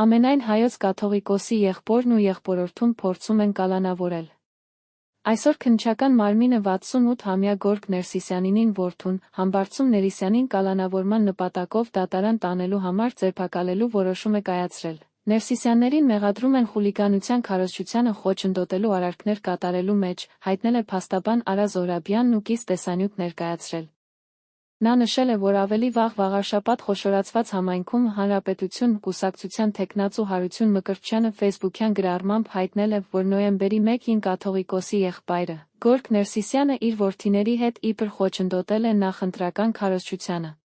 Ամենայն հայոց կաթողիկոսի եղբորն ու եղբորորդուն փորձում են կալանավորել։ Այսօր քննչական մարմինը 68-ամյա Գորգ Ներսիսյանին որդուն, Համբարձում Ներիսյանին կալանավորման նպատակով դատարան տանելու համար ձերբակալելու որոշում է կայացրել։ Ներսիսյաններին մեղադրում են խուլիգանության քարոզչությանը խոչընդոտելու արարքներ կատարելու մեջ, հայտնել է փաստաբան Արա Զոհրաբյանն ու կից տեսանյութ ներկայացրել։ Նա նշել է, որ ավելի վաղ վաղարշաբաթ խոշորացված համայնքում Հանրապետություն կուսակցության թեկնածու Հարություն Մկրտչյանը ֆեյսբուքյան գրառմամբ հայտնել է, որ նոյեմբերի 1-ին կաթողիկոսի եղբայրը, Գորգ Ներսիսյանը իր որդիների հետ իբր խոչընդոտել է նախընտրական քարոզչությանը։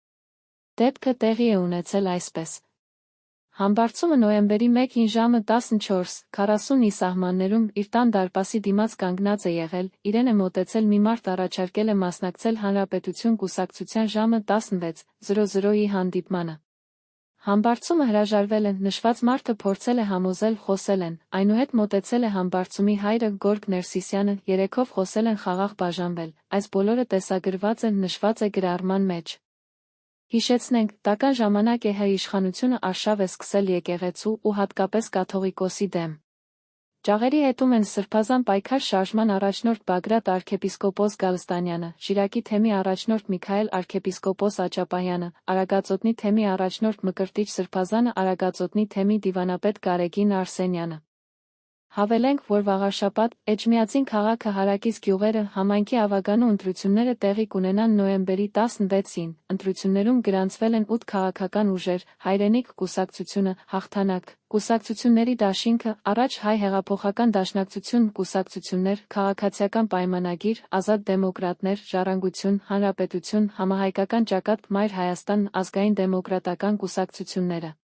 Դեպքը տեղի է ունեցել այսպես. Համբարձումը նոյեմբերի 1-ին ժամը 14:40-ի սահմաններում իր տան դարպասի դիմաց կանգնած է եղել, իրեն է մոտեցել մի մարդ առաջարկել է մասնակցել Հանրապետություն կուսակցության ժամը 16:00-ի հանդիպմանը։ Համբարձումը հրաժարվել է, նշված մարդը փորձել է համոզել, խոսել են, այնուհետ մոտեցել է Համբարձումի հայրը Գորգ Ներսիսյանը, երեքով խոսել են խաղաղ բաժանվել, այս բոլորը տեսագրված է, նշված է գրառման մեջ։ Հիշեցնենք, տական ժամանակ է հայ իշխանությունը արշավ է սկսել եկեղեցու ու հատկապես կաթողիկոսի դեմ։ Ջաղերի հետում են սրբազան պայքար շարժման առաջնորդ Բագրատ արքեպիսկոպոս Գալստանյանը, Շիրակի թեմի առաջնորդ Միքայել արքեպիսկոպոս Աճապահյանը, Արագածոտնի թեմի առաջնորդ Մկրտիչ Սրբազանը, Արագածոտնի թեմի դիվանապետ Գարեգին Արսենյանը։ Հավելենք, որ վաղարշաբաթ Էջմիածին քաղաքը հարակից գյուղերը համայնքի ավագանու ընտրությունները տեղի կունենան նոյեմբերի 16-ին, ընտրություններում գրանցվել են 8 քաղաքական ուժեր, Հայրենիք կուսակցությունը, Հաղթանակ կուսակցությունների դաշինքը, Առաջ հայ հեղափոխական դաշնակցություն կուսակցություններ, Քաղաքացիական պայմանագիր, Ազատ դեմոկրատներ, Ժառանգություն, Հանրապետություն, Համահայկական ճակատ Մայր Հայաստան, Ազգային դեմոկրատական կուսակցությունները։